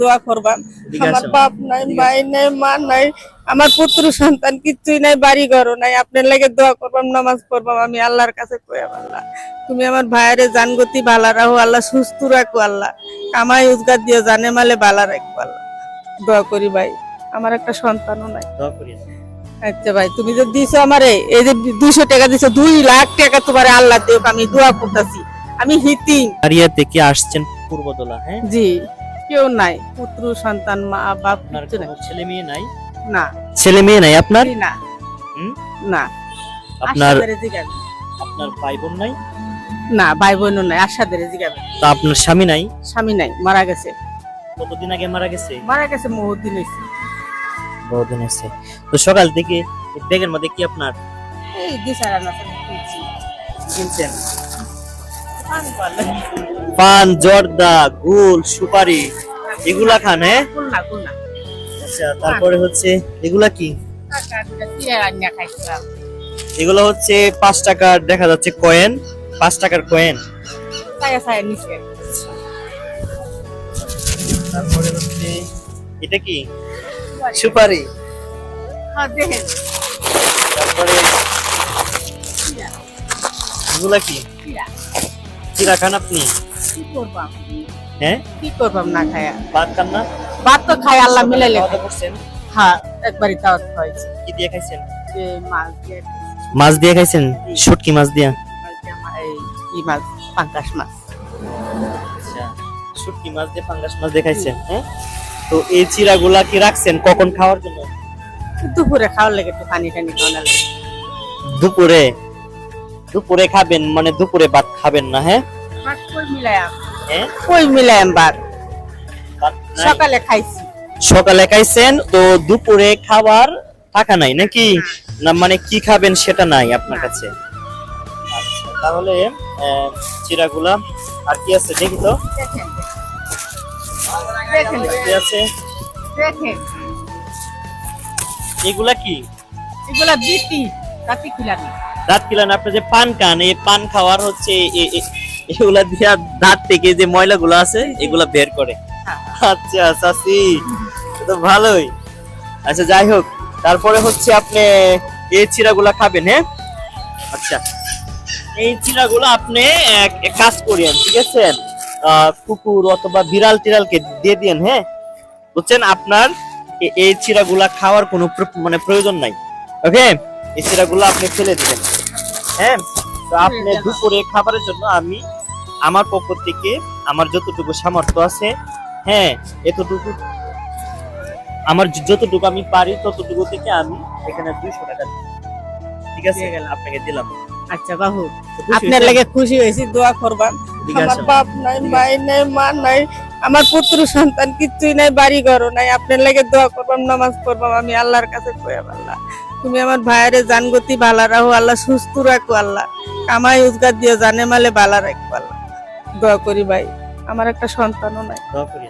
দোয়া করবা। আমার বাপ নাই, ভাই নাই, মা নাই, আমার পুত্র সন্তান কিচ্ছুই নাই, বাড়ি ঘরও নাই। আপনার লাগে দোয়া করবাম, নামাজ পড়বাম। আমি আল্লাহর কাছে কইয়াম, আল্লাহ তুমি আমার ভাইয়ের জানগতি ভালা রাখো, আল্লাহ সুস্থ রাখো, আল্লাহ কামাই রোজগার দিয়ে জানে মালে ভালা রাখবো, আল্লাহ দোয়া করি ভাই। আমার একটা সন্তানও নাই। দোয়া করি। আচ্ছা ভাই, তুমি যে দিছো আমারে, এই যে 200 টাকা দিছো, 2 লাখ টাকা তোমারে আল্লাহ দেও, আমি দোয়া করতেছি। আমি হিতি আরিয়া থেকে আসছেন পূর্বদোলা, হ্যাঁ? জি, কেউ নাই, পুত্র সন্তান, মা বাপ আপনার কিচ্ছু নাই। কোনো ছেলে মেয়ে নাই? না, ছেলে মেয়ে নাই আপনার? না, হুম? না। আপনার আশাদের জিগাবে। আপনার ভাই বোন নাই? না, ভাই বোনও নাই, আশাদের জিগাবে। তা আপনার স্বামী নাই? স্বামী নাই, মারা গেছে। কতদিন আগে মারা গেছে? মারা গেছে বহুদিন হয়েছে। বহুদিন আছে। তো সকাল থেকে এই ব্যাগের মধ্যে কি আপনার? এই দিশারা না কিনছি। কিনছেন? পান, জর্দা, গুল, সুপারি এগুলা খান, হ্যাঁ? কুলনা কুলনা আচ্ছা, তারপরে হচ্ছে এগুলা কি? টাকা দুটা দিয়ে রান্না খাইছিলাম। এগুলো হচ্ছে 5 টাকার, দেখা যাচ্ছে কয়েন, 5 টাকার কয়েন। ছায়া ছায়া নিচে। তারপরে হচ্ছে এটা কি? সুপারি। হ্যাঁ দেখেন। তারপরে এগুলা কি? কিরা চিরা খান আপনি? কি করবাম? হ্যাঁ? কি করবাম না খায়া? ভাত খান না? ভাত তো খাই, আল্লাহ মিলাইলে। খাওয়া দাওয়া করছেন? হ্যাঁ, একবারই তাওয়াত খাইছি। কি দিয়ে খাইছেন? যে মাছ দিয়ে মাছ দিয়ে খাইছেন? শুটকি মাছ দিয়া? এই কি মাছ, পাঙ্গাস মাছ। আচ্ছা, শুটকি মাছ দিয়ে, পাঙ্গাস মাছ দিয়ে খাইছেন, হ্যাঁ? তো এই চিরাগুলা কি রাখছেন কখন খাওয়ার জন্য? দুপুরে খাওয়ার লাগে, একটু পানি টানি খাওয়া লাগে। দুপুরে? দুপুরে খাবেন মানে দুপুরে ভাত খাবেন না, হ্যাঁ? ভাত কই মিলায়াম? হ্যাঁ? কই মিলায়াম ভাত? ভাত নাই? সকালে খাইছি। সকালে খাইছেন, তো দুপুরে খাবার টাকা নাই নাকি? না মানে কি খাবেন সেটা নাই আপনার কাছে? আচ্ছা, তাহলে চিরাগুলা আর কি আছে দেখি তো। দেখেন দেখেন কি আছে? দেখেন, এগুলা কি? এগুলা বিটি কাটি খিলানি। দাঁত কিলান, আপনি যে পান খান, এই পান খাওয়ার হচ্ছে এগুলা দিয়া দাঁত থেকে যে ময়লাগুলো আছে এগুলা বের করে। আচ্ছা চাচি, তো ভালোই। আচ্ছা যাই হোক, তারপরে হচ্ছে আপনি এই চিরাগুলা খাবেন, হ্যাঁ? আচ্ছা, এই চিরাগুলো আপনি এক কাজ করিয়েন, ঠিক আছে? কুকুর অথবা বিড়াল টিড়ালকে দিয়ে দিয়েন, হ্যাঁ? বুঝছেন? আপনার এই চিরাগুলা খাওয়ার কোনো মানে প্রয়োজন নাই, ওকে? এই চিরাগুলো আপনি ফেলে দিবেন, হ্যাঁ? তো আপনি দুপুরে খাবারের জন্য আমি আমার পক্ষ থেকে আমার যতটুকু সামর্থ্য আছে, হ্যাঁ, এতটুকু আমার যতটুকু আমি পারি ততটুকু থেকে আমি এখানে 200 টাকা দিই, ঠিক আছে? আপনাকে দিলাম। আচ্ছা বাবু, আপনার লাগে খুশি হয়েছি, দোয়া করবাম। আমার বাপ নাই, ভাই নাই, মা নাই, আমার পুত্র সন্তান কিচ্ছুই নাই, বাড়ি ঘরও নাই। আপনার লাগে দোয়া করবাম, নামাজ পড়বাম। আমি আল্লাহর কাছে কইয়াম, আল্লাহ তুমি আমার ভাইয়ের জানগতি ভালা রাখো, আল্লাহ সুস্থ রাখো, আল্লাহ কামাই রোজগার দিয়ে জানে মালে ভালা রাখবো, আল্লাহ দোয়া করি ভাই। আমার একটা সন্তানও নাই। দোয়া করি।